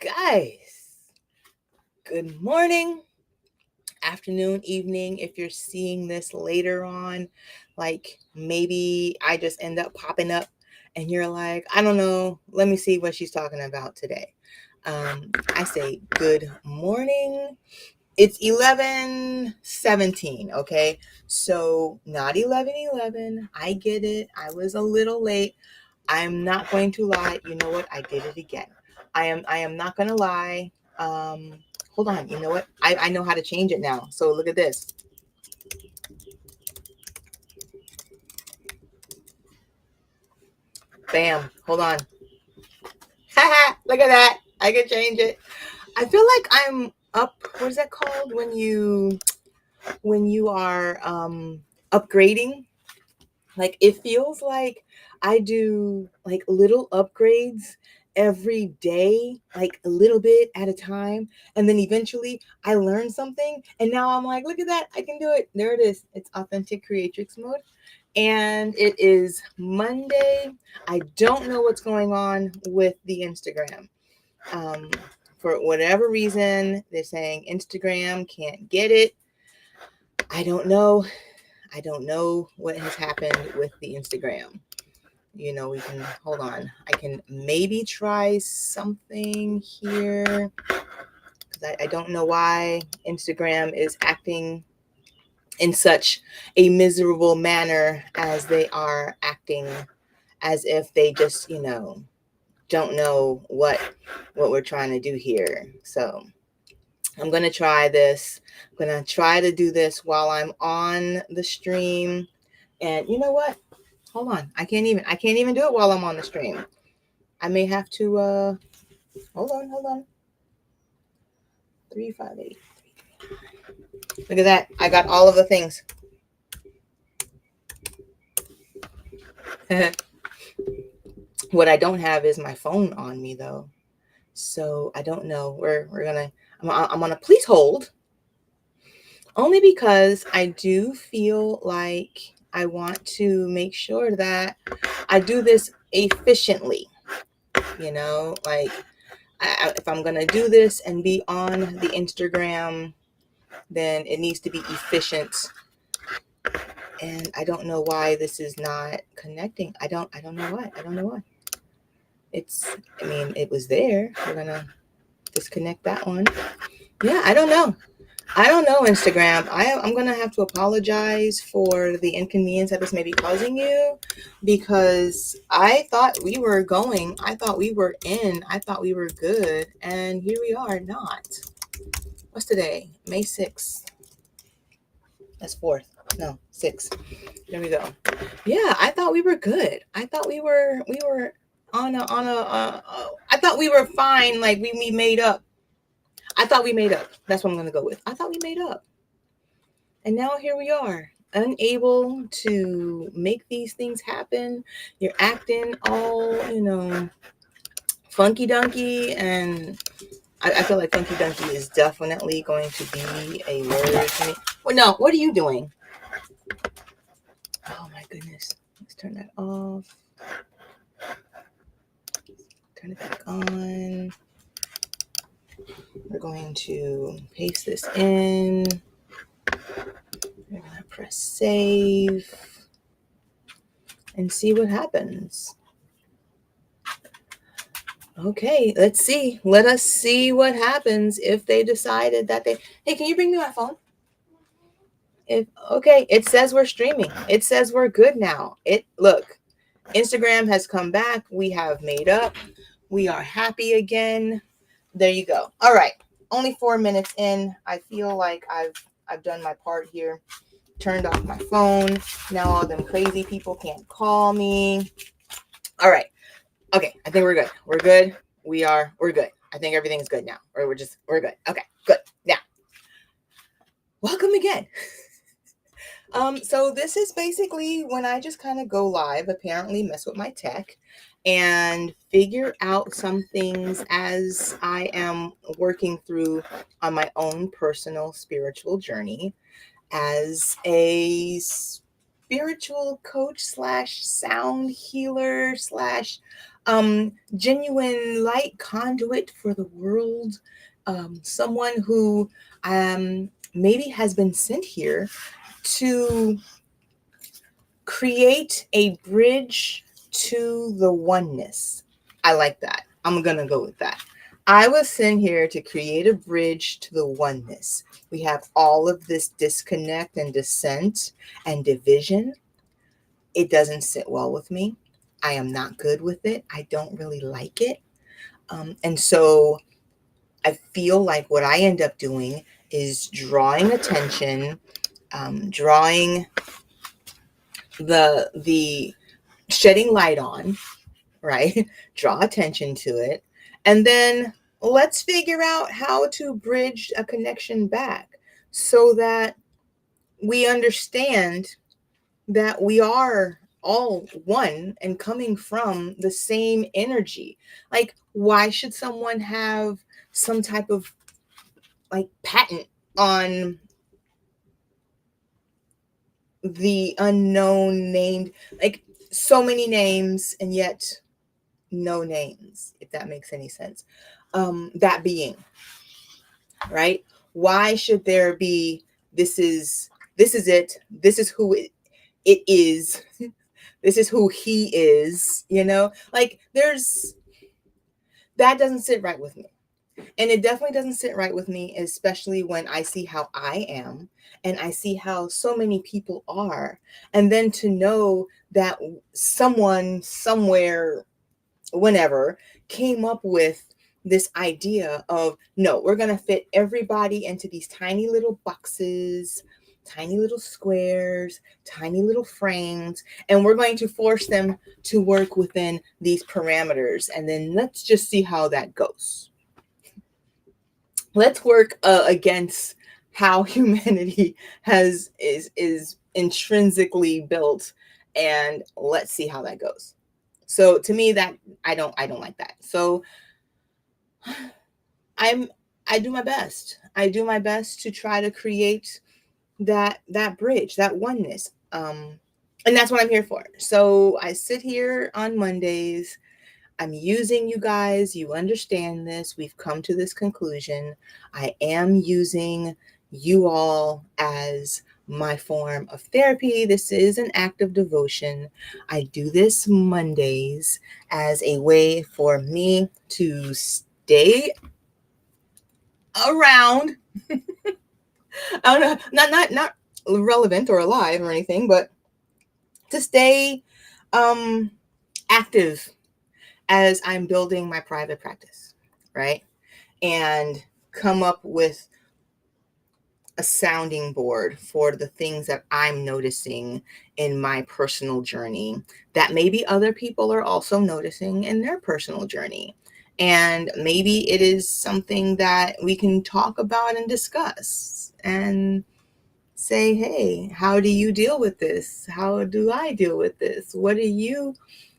Guys, good morning, afternoon, evening. If you're seeing this later on, like maybe I just end up popping up and you're like, I don't know, let me see what she's talking about today. I say good morning. It's 11:17, okay? So not 11:11. I get it. I was a little late. I'm not going to lie. You know what? I did it again. I am not gonna lie. Hold on. You know what? I know how to change it now. So look at this. Bam. Hold on. Haha. Look at that. I can change it. I feel like I'm up. What is that called when you are upgrading? Like it feels like I do like little upgrades every day, like a little bit at a time. And then eventually I learn something. And now I'm like, look at that. I can do it. There it is. It's authentic creatrix mode. And it is Monday. I don't know what's going on with the Instagram. Um, for whatever reason, they're saying Instagram can't get it. I don't know. I don't know what has happened with the Instagram. We can hold on. I can maybe try something here because I don't know why Instagram is acting in such a miserable manner as they are acting, as if they just, don't know what we're trying to do here. So I'm going to try this. I'm going to try to do this while I'm on the stream. And you know what? Hold on. I can't even do it while I'm on the stream. I may have to hold on. 358. Look at that. I got all of the things. What I don't have is my phone on me though. So I don't know. I'm on a please hold. Only because I do feel like I want to make sure that I do this efficiently. Like if I'm going to do this and be on the Instagram, then it needs to be efficient. And I don't know why this is not connecting. I don't know why. It was there. We're going to disconnect that one. Yeah, I don't know, Instagram. I'm going to have to apologize for the inconvenience that this may be causing you, because I thought we were going. I thought we were in. I thought we were good. And here we are not. What's today? May 6th. That's 4th. No, 6th. There we go. Yeah, I thought we were good. I thought we were I thought we were fine. Like we made up. I thought we made up. That's what I'm going to go with. I thought we made up. And now here we are, unable to make these things happen. You're acting all, funky dunky. And I feel like funky dunky is definitely going to be a word to me. Well, no, what are you doing? Oh my goodness. Let's turn that off. Turn it back on. We're going to paste this in. We're going to press save and see what happens. Okay, let's see. Let us see what happens if they decided that hey, can you bring me my phone? Okay, it says we're streaming. It says we're good now. Look, Instagram has come back. We have made up. We are happy again. There you go. All right. Only 4 minutes in. I feel like I've done my part here. Turned off my phone. Now all them crazy people can't call me. All right. Okay, I think we're good. We're good. We're good. I think everything's good now. Or we're good. Okay, good. Now, welcome again. So this is basically when I just kind of go live, apparently mess with my tech, and figure out some things as I am working through on my own personal spiritual journey as a spiritual coach / sound healer / Genuine light conduit for the world, someone who maybe has been sent here to create a bridge to the oneness. I like that. I'm going to go with that. I was sent here to create a bridge to the oneness. We have all of this disconnect and dissent and division. It doesn't sit well with me. I am not good with it. I don't really like it. And so I feel like what I end up doing is drawing attention, drawing the shedding light on, right? Draw attention to it. And then let's figure out how to bridge a connection back so that we understand that we are all one and coming from the same energy. Like, why should someone have some type of like patent on the unknown named, like so many names and yet no names, if that makes any sense? That being, right? Why should there be this is it, this is who it is, this is who he is, you know? Like there's that doesn't sit right with me. And it definitely doesn't sit right with me, especially when I see how I am and I see how so many people are. And then to know that someone, somewhere, whenever, came up with this idea of no, we're going to fit everybody into these tiny little boxes, tiny little squares, tiny little frames, and we're going to force them to work within these parameters. And then let's just see how that goes. Let's work against how humanity is intrinsically built, and let's see how that goes. So to me, that I don't like that. So I do my best. I do my best to try to create that bridge, that oneness. And that's what I'm here for. So I sit here on Mondays. I'm using you guys. You understand this. We've come to this conclusion. I am using you all as my form of therapy. This is an act of devotion. I do this Mondays as a way for me to stay around. I don't know, not relevant or alive or anything, but to stay active as I'm building my private practice, right? And come up with a sounding board for the things that I'm noticing in my personal journey that maybe other people are also noticing in their personal journey. And maybe it is something that we can talk about and discuss and say, hey, how do you deal with this? How do I deal with this? What are you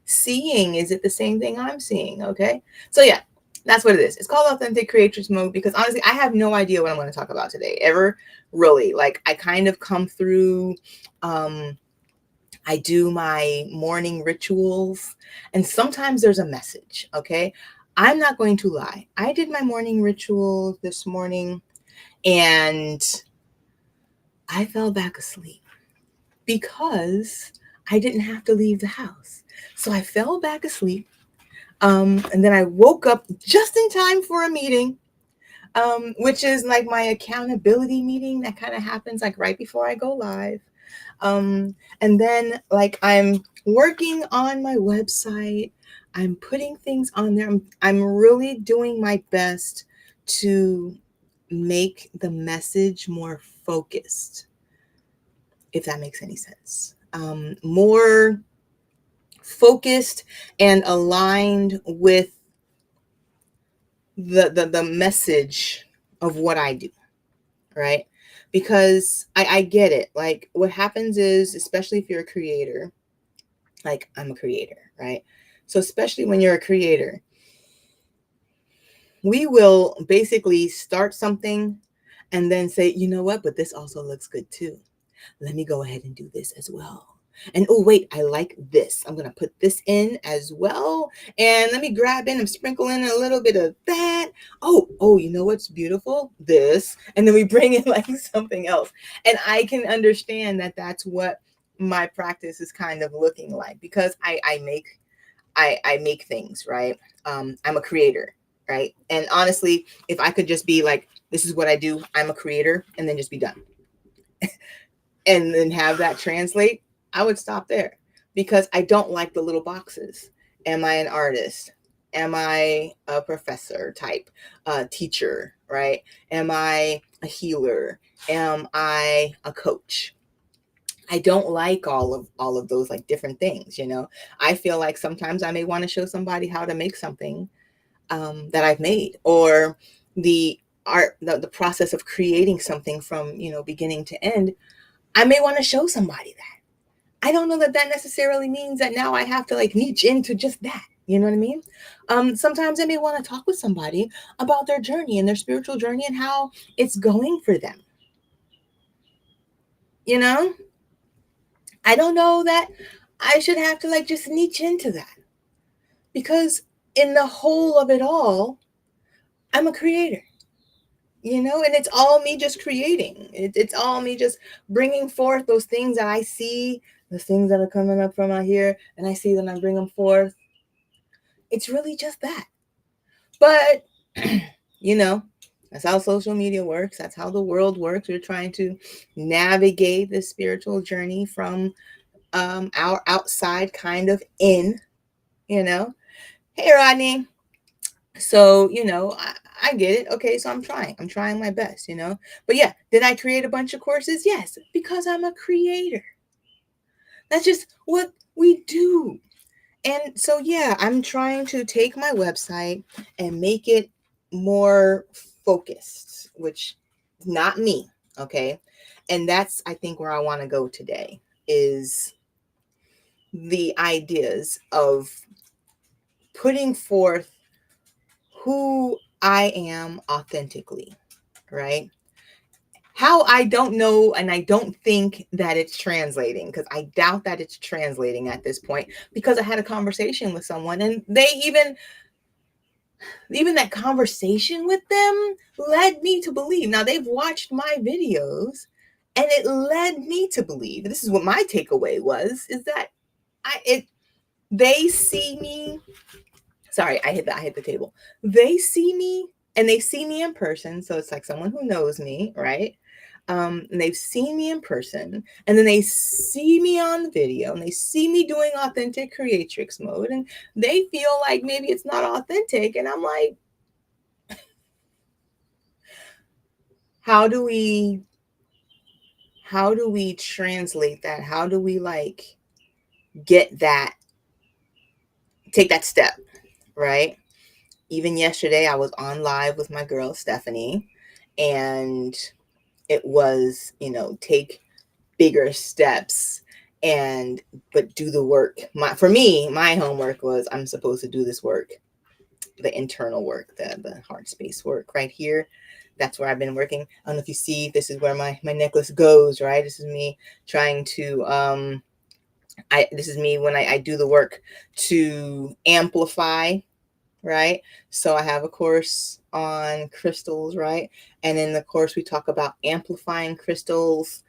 seeing? Is it the same thing I'm seeing? Okay. So yeah, that's what it is. It's called Authentic Creatrix Mode because honestly, I have no idea what I'm going to talk about today, ever, really. Like I kind of come through, I do my morning rituals and sometimes there's a message. Okay. I'm not going to lie. I did my morning ritual this morning and I fell back asleep because I didn't have to leave the house. So I fell back asleep. And then I woke up just in time for a meeting, which is like my accountability meeting that kind of happens like right before I go live. And then like I'm working on my website. I'm putting things on there. I'm really doing my best to make the message more focused, if that makes any sense. More focused and aligned with the message of what I do, right? Because I get it. Like what happens is, especially if you're a creator, like I'm a creator, right? So especially when you're a creator, we will basically start something and then say, you know what, but this also looks good too. Let me go ahead and do this as well. And oh, wait, I like this. I'm going to put this in as well. And let me grab in and sprinkle in a little bit of that. Oh, you know what's beautiful? This. And then we bring in like something else. And I can understand that that's what my practice is kind of looking like, because I make things, right? I'm a creator, right? And honestly, if I could just be like, this is what I do, I'm a creator, and then just be done, and then have that translate, I would stop there, because I don't like the little boxes. Am I an artist? Am I a professor type, teacher, right? Am I a healer? Am I a coach? I don't like all of those like different things, you know. I feel like sometimes I may want to show somebody how to make something that I've made, or the art, the process of creating something from, you know, beginning to end. I may want to show somebody that. I don't know that that necessarily means that now I have to like niche into just that. You know what I mean? Sometimes I may want to talk with somebody about their journey and their spiritual journey and how it's going for them. You know, I don't know that I should have to like just niche into that, because in the whole of it all, I'm a creator, you know, and it's all me just creating. It's all me just bringing forth those things that I see, the things that are coming up from out here, and I see that I bring them forth. It's really just that. But, you know, that's how social media works. That's how the world works. We're trying to navigate the spiritual journey from our outside kind of in, you know. Hey, Rodney. So, you know, I get it. Okay, so I'm trying my best, you know. But yeah, did I create a bunch of courses? Yes, because I'm a creator. That's just what we do. And so, yeah, I'm trying to take my website and make it more focused, which is not me. Okay. And that's, I think, where I want to go today, is the ideas of putting forth who I am authentically, right? How, I don't know, and I don't think that it's translating, because I doubt that it's translating at this point, because I had a conversation with someone, and they even that conversation with them led me to believe. Now, they've watched my videos, and it led me to believe. This is what my takeaway was, is that they see me. Sorry, I hit the table. They see me, and they see me in person. So it's like someone who knows me, right? And they've seen me in person, and then they see me on the video, and they see me doing authentic creatrix mode, and they feel like maybe it's not authentic. And I'm like, how do we translate that? How do we like get that, take that step, right? Even yesterday, I was on live with my girl Stephanie, and it was, you know, take bigger steps, and but do the work. For me, my homework was, I'm supposed to do this work, the internal work, the heart space work right here. That's where I've been working. I don't know if you see, this is where my necklace goes, right? This is me trying to this is me when I do the work to amplify, right? So I have a course on crystals, right? And in the course, we talk about amplifying crystals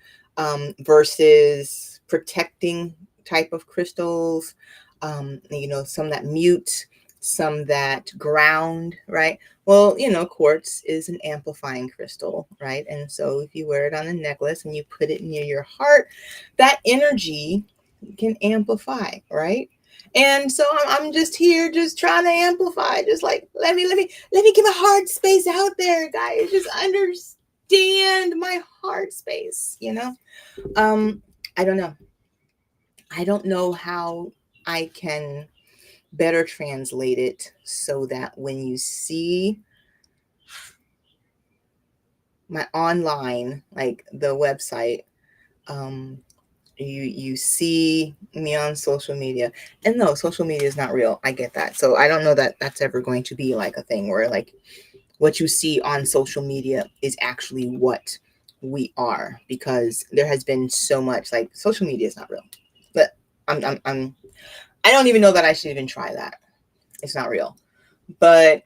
versus protecting type of crystals. You know, some that mute, some that ground, right? Well, you know, quartz is an amplifying crystal, right? And so if you wear it on a necklace and you put it near your heart, that energy can amplify, right? And so I'm just here, just trying to amplify, just like, let me give a heart space out there, guys. Just understand my heart space, you know? I don't know. I don't know how I can better translate it so that when you see my online, like the website, you see me on social media. And no, social media is not real. I get that. So I don't know that that's ever going to be like a thing where like what you see on social media is actually what we are, because there has been so much, like, social media is not real. I don't even know that I should even try that. It's not real. But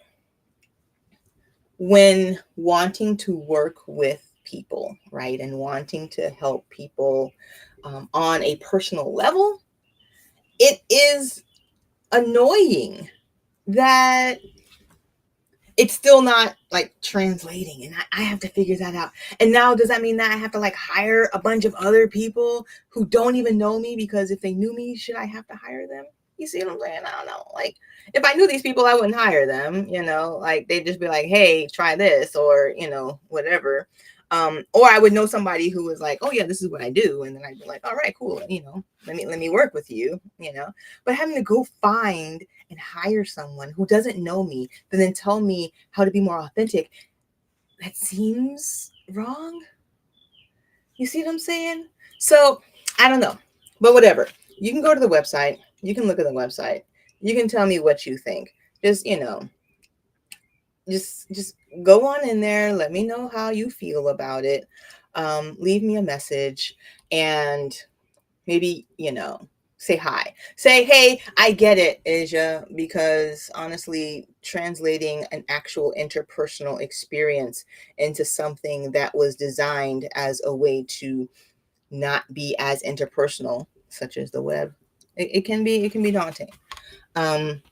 when wanting to work with people, right, and wanting to help people on a personal level, it is annoying that it's still not like translating, and I have to figure that out. And now, does that mean that I have to like hire a bunch of other people who don't even know me? Because if they knew me, should I have to hire them? You see what I'm saying? I don't know. Like, if I knew these people, I wouldn't hire them. Like they'd just be like, "Hey, try this," or whatever. Or I would know somebody who was like, "Oh yeah, this is what I do," and then I'd be like, "All right, cool. Let me work with you." But having to go find and hire someone who doesn't know me, but then tell me how to be more authentic, that seems wrong. You see what I'm saying? So I don't know, but whatever. You can go to the website. You can look at the website. You can tell me what you think. Just just go on in there. Let me know how you feel about it. Leave me a message, and maybe say hi, say, "Hey, I get it, Asia," because honestly, translating an actual interpersonal experience into something that was designed as a way to not be as interpersonal, such as the web, it can be daunting. um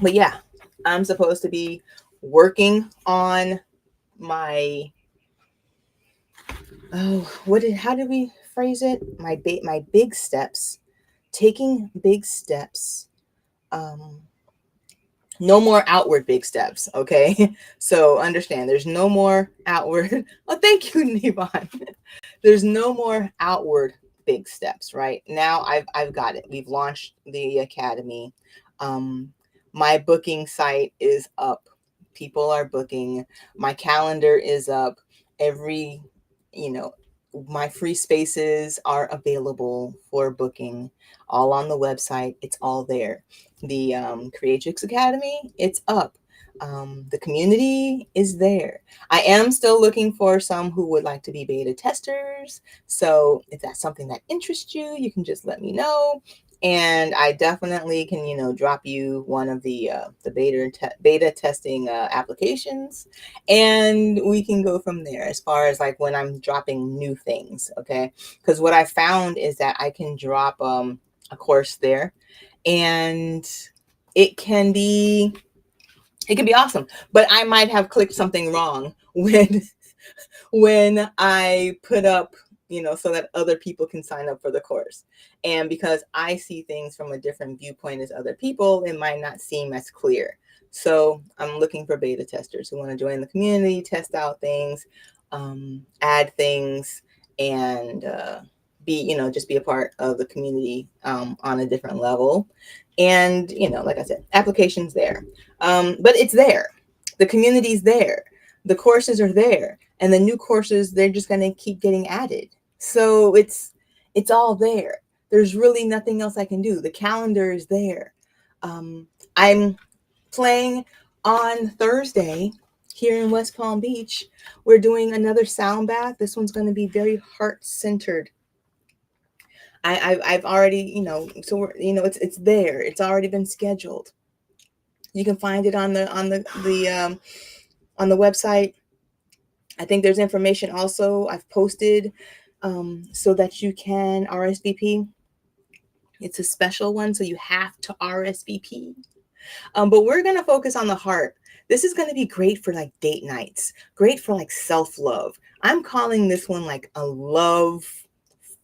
but yeah, I'm supposed to be working on my, how did we phrase it, my big steps, taking big steps. um no more outward big steps, okay? So understand, there's no more outward. Oh, thank you, Nivan. There's no more outward big steps. Right now, I've got it. We've launched the academy. um my booking site is up. People are booking. My calendar is up. Every you know my free spaces are available for booking, all on the website. It's all there. The Creatrix Academy, it's up. The community is there. I am still looking for some who would like to be beta testers. So if that's something that interests you, you can just let me know. And I definitely can, drop you one of the beta testing applications, and we can go from there as far as like when I'm dropping new things. Okay, because what I found is that I can drop a course there, and it can be awesome, but I might have clicked something wrong when I put up, so that other people can sign up for the course. And because I see things from a different viewpoint as other people, it might not seem as clear. So I'm looking for beta testers who want to join the community, test out things, add things, and just be a part of the community on a different level. And, like I said, applications there. But it's there. The community's there. The courses are there. And the new courses, they're just going to keep getting added. So it's all there. There's really nothing else I can do. The calendar is there. I'm playing on Thursday here in West Palm Beach. We're doing another sound bath. This one's going to be very heart centered. I've already, so we're, it's there. It's already been scheduled. You can find it on the website. I think there's information also I've posted, so that you can RSVP. It's a special one, so you have to RSVP. But we're going to focus on the heart. This is going to be great for like date nights, great for like self-love. I'm calling this one like a love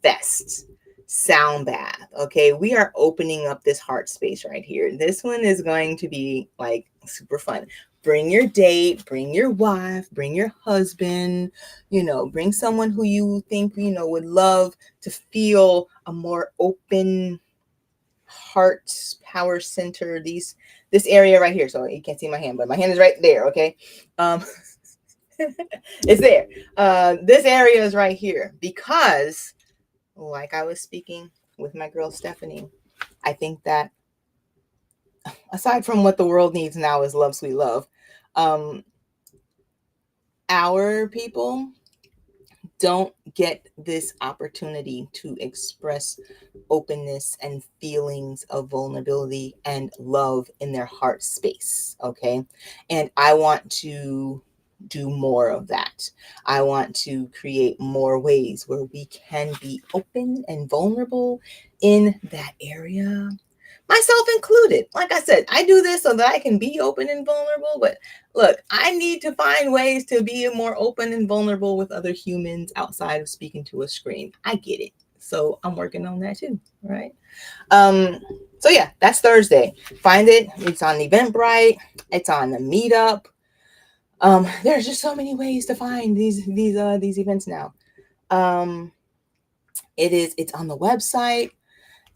fest sound bath. Okay, we are opening up this heart space right here. This one is going to be like super fun. Bring your date, bring your wife, bring your husband, bring someone who you think would love to feel a more open heart power center. This area right here, so you can't see my hand, but my hand is right there. Okay, it's there. This area is right here because, like I was speaking with my girl Stephanie, I think that aside from what the world needs now is love, sweet love, our people don't get this opportunity to express openness and feelings of vulnerability and love in their heart space. Okay. And I want to do more of that. I want to create more ways where we can be open and vulnerable in that area, myself included. Like I said, I do this so that I can be open and vulnerable. But look, I need to find ways to be more open and vulnerable with other humans outside of speaking to a screen. I get it. So I'm working on that too. Right. So yeah, that's Thursday. Find it. It's on Eventbrite. It's on the Meetup. There's just so many ways to find these events now. It's on the website.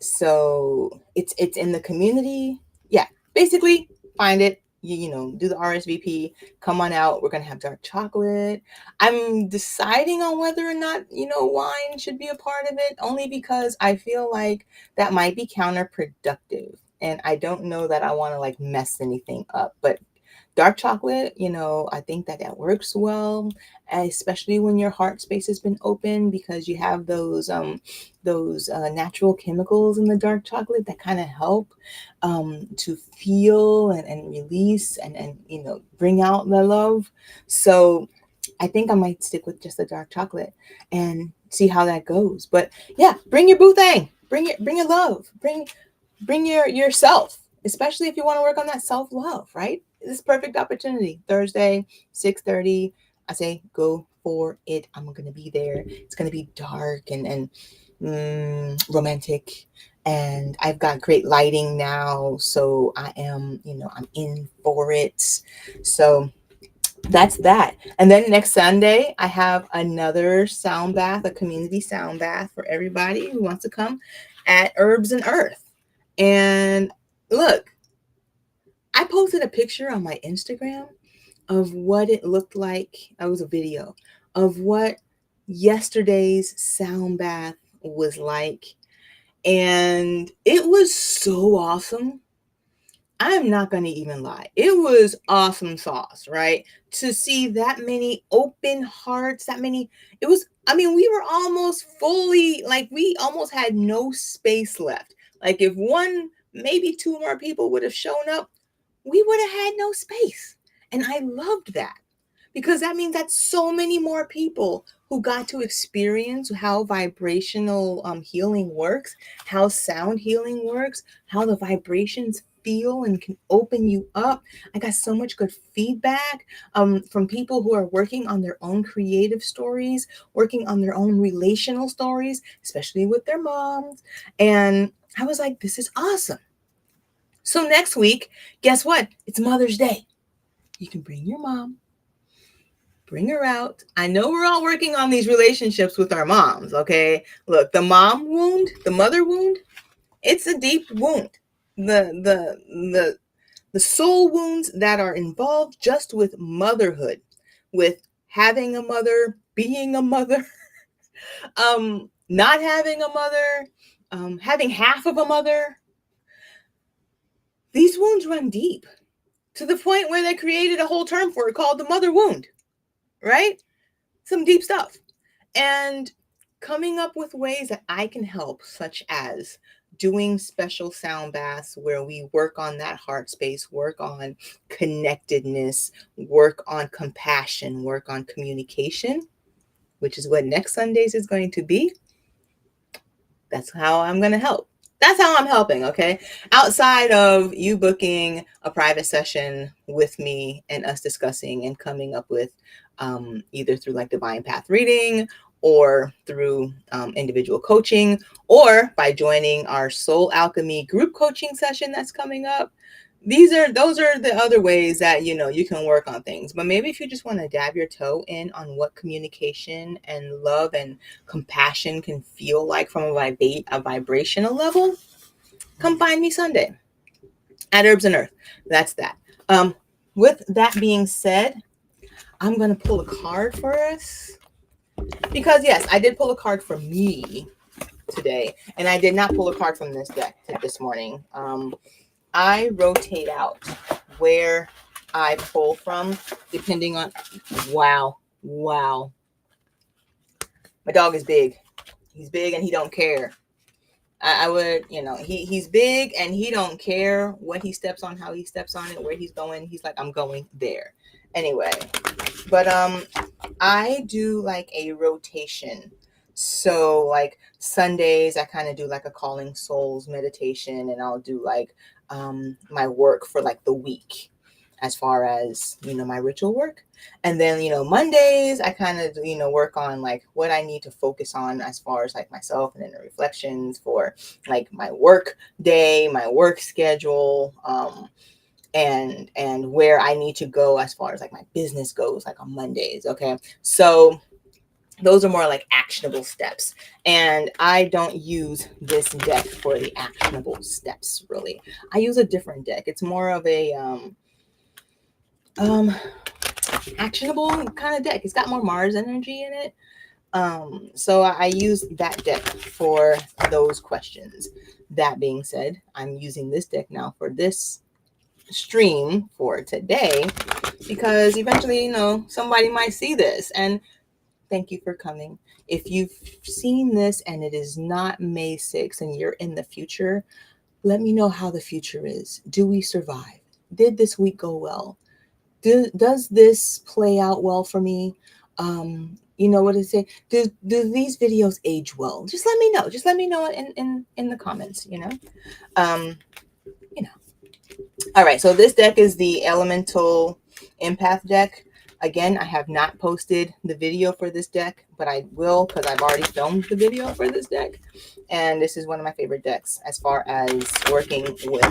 So it's in the community. Yeah, basically find it. Do the RSVP. Come on out. We're gonna have dark chocolate. I'm deciding on whether or not wine should be a part of it, only because I feel like that might be counterproductive, and I don't know that I want to like mess anything up. But dark chocolate, I think that works well, especially when your heart space has been open, because you have those natural chemicals in the dark chocolate that kind of help to feel and release and bring out the love. So I think I might stick with just the dark chocolate and see how that goes. But yeah, bring your boo thing, bring your love, bring yourself, especially if you want to work on that self-love, right? This is perfect opportunity. Thursday, 6:30. I say go for it. I'm going to be there. It's going to be dark and romantic. And I've got great lighting now. So I am, I'm in for it. So that's that. And then next Sunday, I have another sound bath, a community sound bath for everybody who wants to come at Herbs and Earth. And look, I posted a picture on my Instagram of what it looked like. It was a video of what yesterday's sound bath was like. And it was so awesome. I'm not going to even lie. It was awesome sauce, right? To see that many open hearts, we were almost fully, like we almost had no space left. Like if one, maybe two more people would have shown up, we would have had no space. And I loved that, because that means that so many more people who got to experience how vibrational healing works, how sound healing works, how the vibrations feel and can open you up. I got so much good feedback from people who are working on their own creative stories, working on their own relational stories, especially with their moms. And I was like, this is awesome. So next week, guess what? It's Mother's Day. You can bring your mom. Bring her out. I know we're all working on these relationships with our moms, okay? Look, the mom wound, the mother wound, it's a deep wound. The soul wounds that are involved just with motherhood, with having a mother, being a mother, not having a mother, having half of a mother. These wounds run deep, to the point where they created a whole term for it called the mother wound, right? Some deep stuff. And coming up with ways that I can help, such as doing special sound baths where we work on that heart space, work on connectedness, work on compassion, work on communication, which is what next Sundays is going to be. That's how I'm going to help. That's how I'm helping, okay? Outside of you booking a private session with me and us discussing and coming up with either through like divine path reading or through individual coaching, or by joining our Soul Alchemy group coaching session that's coming up. Those are the other ways that you can work on things. But maybe if you just want to dab your toe in on what communication and love and compassion can feel like from a vibrational level, come find me Sunday at Herbs and Earth. That's that. With that being said, I'm going to pull a card for us, because yes, I did pull a card for me today, and I did not pull a card from this deck this morning. I rotate out where I pull from depending on, wow. My dog is big. He's big and he don't care. I would, he's big and he don't care what he steps on, how he steps on it, where he's going. He's like, I'm going there. Anyway, but I do like a rotation. So like Sundays, I kind of do like a calling souls meditation, and I'll do like my work for like the week, as far as my ritual work. And then Mondays I kind of work on like what I need to focus on as far as like myself, and then the reflections for like my work day, my work schedule, and where I need to go as far as like my business goes, like on Mondays. Okay, so those are more like actionable steps, and I don't use this deck for the actionable steps. Really, I use a different deck. It's more of a actionable kind of deck. It's got more Mars energy in it. So I use that deck for those questions. That being said, I'm using this deck now for this stream for today, because eventually, somebody might see this. And thank you for coming. If you've seen this and it is not May 6th and you're in the future, let me know how the future is. Do we survive? Did this week go well? Does this play out well for me? What I say? Do these videos age well? Just let me know. Just let me know in the comments. Um, All right. So this deck is the Elemental Empath deck. Again, I have not posted the video for this deck, but I will, because I've already filmed the video for this deck. And this is one of my favorite decks as far as working with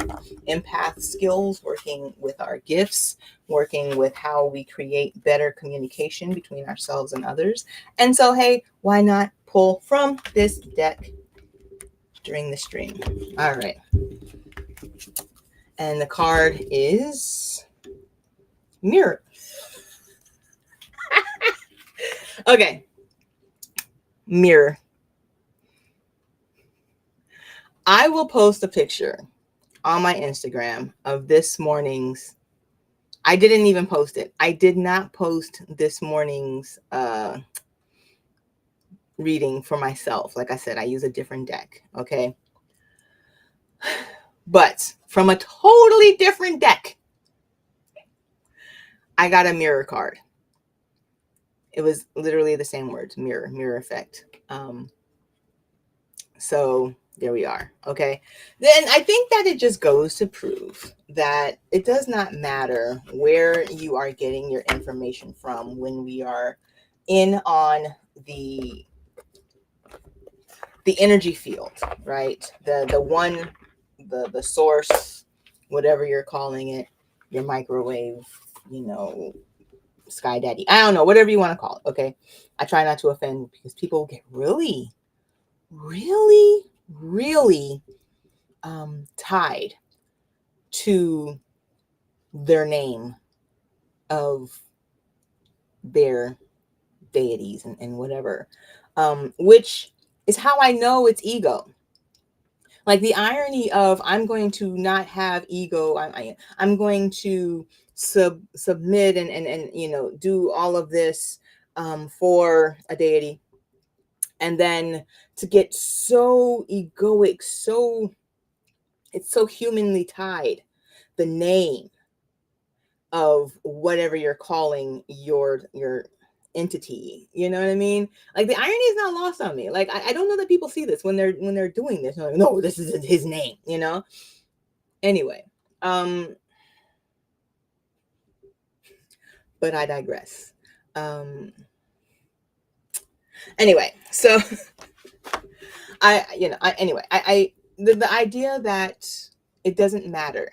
empath skills, working with our gifts, working with how we create better communication between ourselves and others. And so, hey, why not pull from this deck during the stream? All right. And the card is Mirror. Okay. Mirror. I will post a picture on my Instagram of this morning's. I didn't even post it. I did not post this morning's reading for myself. Like I said, I use a different deck. Okay. But from a totally different deck, I got a mirror card. It was literally the same words, mirror effect. So there we are. Okay. Then I think that it just goes to prove that it does not matter where you are getting your information from when we are in on the energy field, right? The source, whatever you're calling it, your microwave, Sky Daddy. I don't know, whatever you want to call it. Okay. I try not to offend, because people get really, really, really tied to their name of their deities and whatever, which is how I know it's ego. Like the irony of, I'm going to not have ego. I'm going to submit and do all of this for a deity, and then to get so egoic, it's so humanly tied, the name of whatever you're calling your entity. You know what I mean? Like the irony is not lost on me. Like I don't know that people see this when they're doing this. Like, no, this is his name. Anyway, but I digress. Anyway, so the idea that it doesn't matter,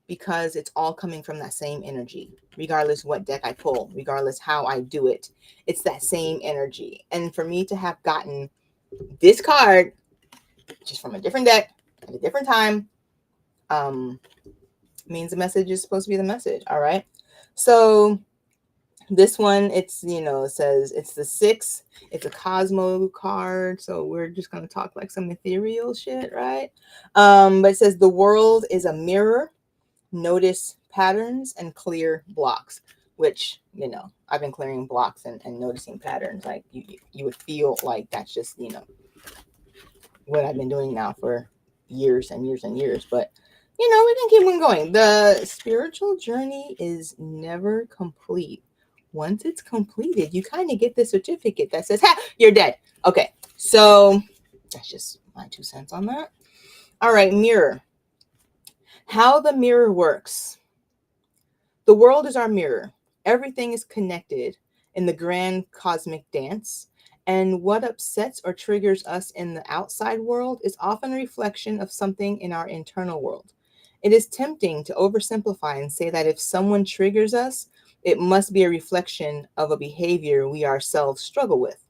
because it's all coming from that same energy, regardless what deck I pull, regardless how I do it. It's that same energy. And for me to have gotten this card just from a different deck at a different time means the message is supposed to be the message. All right. So this one, it's, it says it's the 6. It's a Cosmo card. So we're just going to talk like some ethereal shit, right? But it says the world is a mirror. Notice patterns and clear blocks. which, I've been clearing blocks and noticing patterns. Like you would feel like that's just, what I've been doing now for years and years and years. But, we can keep on going. The spiritual journey is never complete. Once it's completed, you kind of get the certificate that says, ha, you're dead. Okay, so that's just my 2 cents on that. All right, mirror. How the mirror works. The world is our mirror. Everything is connected in the grand cosmic dance. And what upsets or triggers us in the outside world is often a reflection of something in our internal world. It is tempting to oversimplify and say that if someone triggers us, it must be a reflection of a behavior we ourselves struggle with.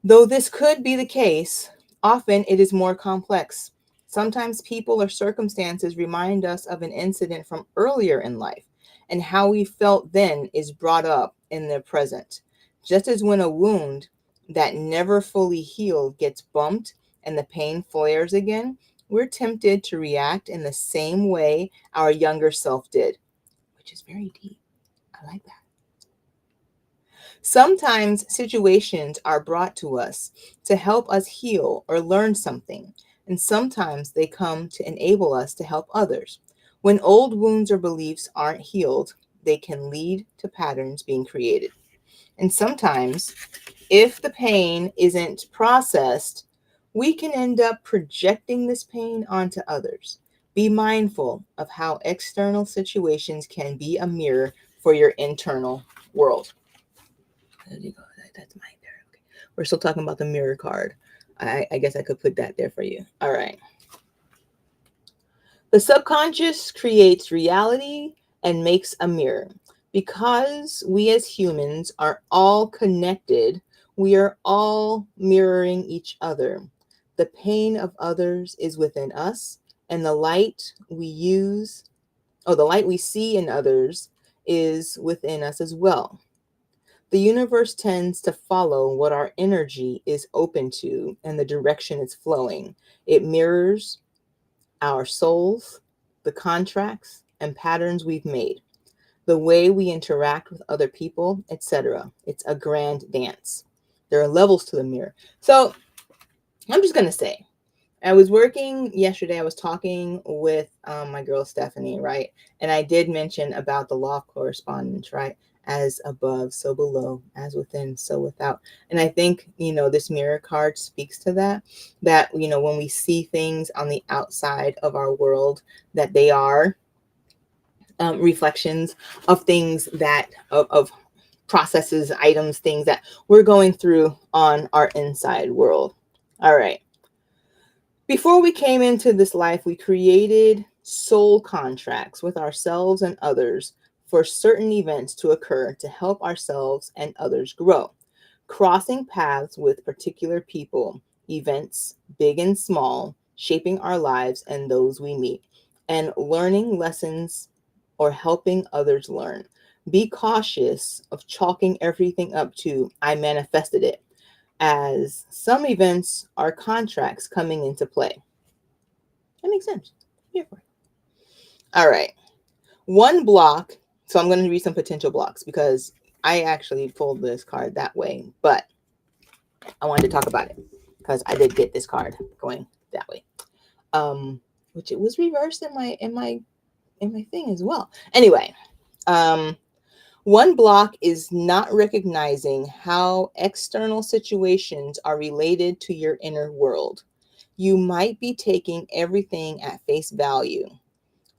Though this could be the case, often it is more complex. Sometimes people or circumstances remind us of an incident from earlier in life, and how we felt then is brought up in the present. Just as when a wound that never fully healed gets bumped and the pain flares again, we're tempted to react in the same way our younger self did, which is very deep. I like that. Sometimes situations are brought to us to help us heal or learn something, and sometimes they come to enable us to help others. When old wounds or beliefs aren't healed, they can lead to patterns being created. And sometimes, if the pain isn't processed, we can end up projecting this pain onto others. Be mindful of how external situations can be a mirror for your internal world. There you go. That's mine there. Okay. We're still talking about the mirror card. I guess I could put that there for you. All right. The subconscious creates reality and makes a mirror. Because we as humans are all connected, we are all mirroring each other. The pain of others is within us, and the light the light we see in others is within us as well. The universe tends to follow what our energy is open to and the direction it's flowing. It mirrors our souls, the contracts and patterns we've made, the way we interact with other people, etc. It's a grand dance. There are levels to the mirror. So I'm just going to say, I was working yesterday. I was talking with my girl Stephanie, right? And I did mention about the law of correspondence, right? As above, so below, as within, so without. And I think, this mirror card speaks to that, when we see things on the outside of our world, that they are reflections of things of processes, items, things that we're going through on our inside world. All right. Before we came into this life, we created soul contracts with ourselves and others for certain events to occur to help ourselves and others grow. Crossing paths with particular people, events, big and small, shaping our lives and those we meet, and learning lessons or helping others learn. Be cautious of chalking everything up to, I manifested it, as some events are contracts coming into play. That makes sense. Here for it. All right. One block. So I'm going to read some potential blocks because I actually pulled this card that way, but I wanted to talk about it because I did get this card going that way. Which it was reversed in my thing as well. Anyway, one block is not recognizing how external situations are related to your inner world. You might be taking everything at face value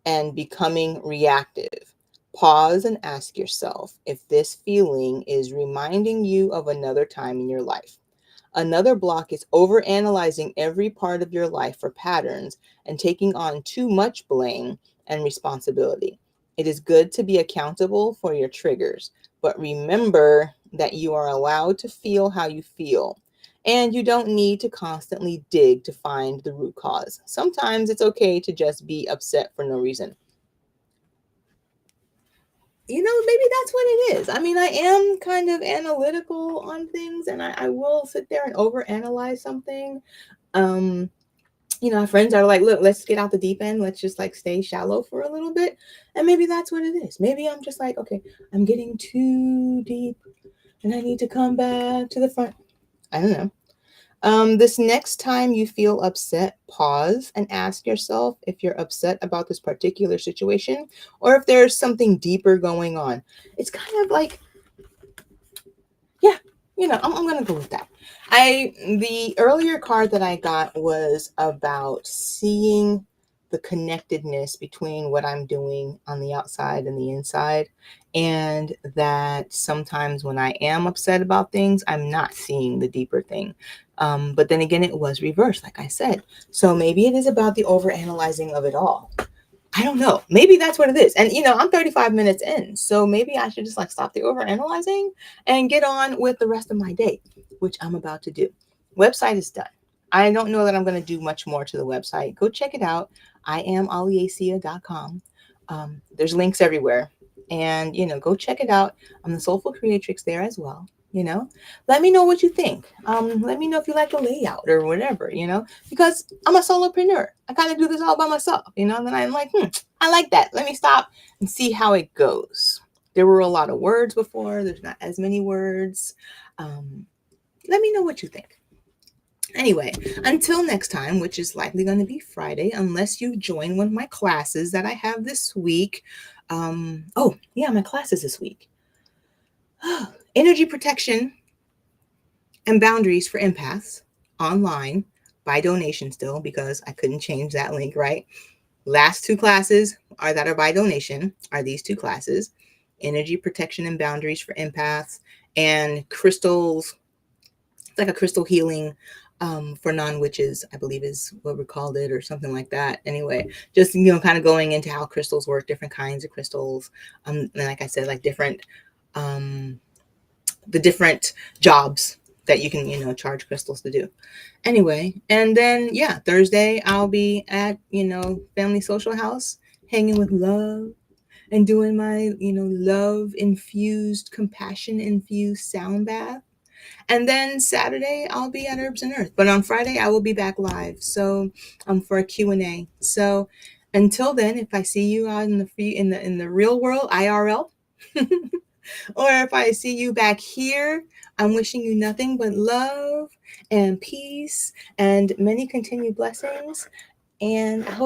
and becoming reactive. Pause and ask yourself if this feeling is reminding you of another time in your life. Another block is overanalyzing every part of your life for patterns and taking on too much blame and responsibility. It is good to be accountable for your triggers, but remember that you are allowed to feel how you feel, and you don't need to constantly dig to find the root cause. Sometimes it's okay to just be upset for no reason. Maybe that's what it is. I mean, I am kind of analytical on things, and I will sit there and overanalyze something. Our friends are like, look, let's get out the deep end. Let's just like stay shallow for a little bit. And maybe that's what it is. Maybe I'm just like, okay, I'm getting too deep and I need to come back to the front. I don't know. This next time you feel upset, pause and ask yourself if you're upset about this particular situation or if there's something deeper going on. It's kind of like, yeah, I'm gonna go with that. The earlier card that I got was about seeing the connectedness between what I'm doing on the outside and the inside, and that sometimes when I am upset about things, I'm not seeing the deeper thing. But then again, it was reversed, like I said. So maybe it is about the overanalyzing of it all. I don't know. Maybe that's what it is. And I'm 35 minutes in, so maybe I should just like stop the overanalyzing and get on with the rest of my day, which I'm about to do. Website is done. I don't know that I'm going to do much more to the website. Go check it out. IamAliacia.com. There's links everywhere. And, go check it out. I'm the Soulful Creatrix there as well. Let me know what you think. Let me know if you like the layout or whatever, because I'm a solopreneur. I kind of do this all by myself, and then I'm like, I like that. Let me stop and see how it goes. There were a lot of words before. There's not as many words. Let me know what you think. Anyway, until next time, which is likely going to be Friday, unless you join one of my classes that I have this week. Oh, yeah, my classes this week. Energy protection and boundaries for empaths online by donation still, because I couldn't change that link, right? Last two classes that are by donation are these two classes: energy protection and boundaries for empaths, and crystals. It's like a crystal healing for non-witches, I believe is what we called it, or something like that. Anyway, just kind of going into how crystals work, different kinds of crystals, and like I said, like different the different jobs that you can charge crystals to do. Anyway, and then Thursday I'll be at Family Social House, hanging with love and doing my love infused, compassion infused sound bath. And then Saturday I'll be at Herbs and Earth, but on Friday I will be back live, so for a Q&A. So until then, if I see you out in the real world, IRL, or if I see you back here, I'm wishing you nothing but love and peace and many continued blessings. And I hope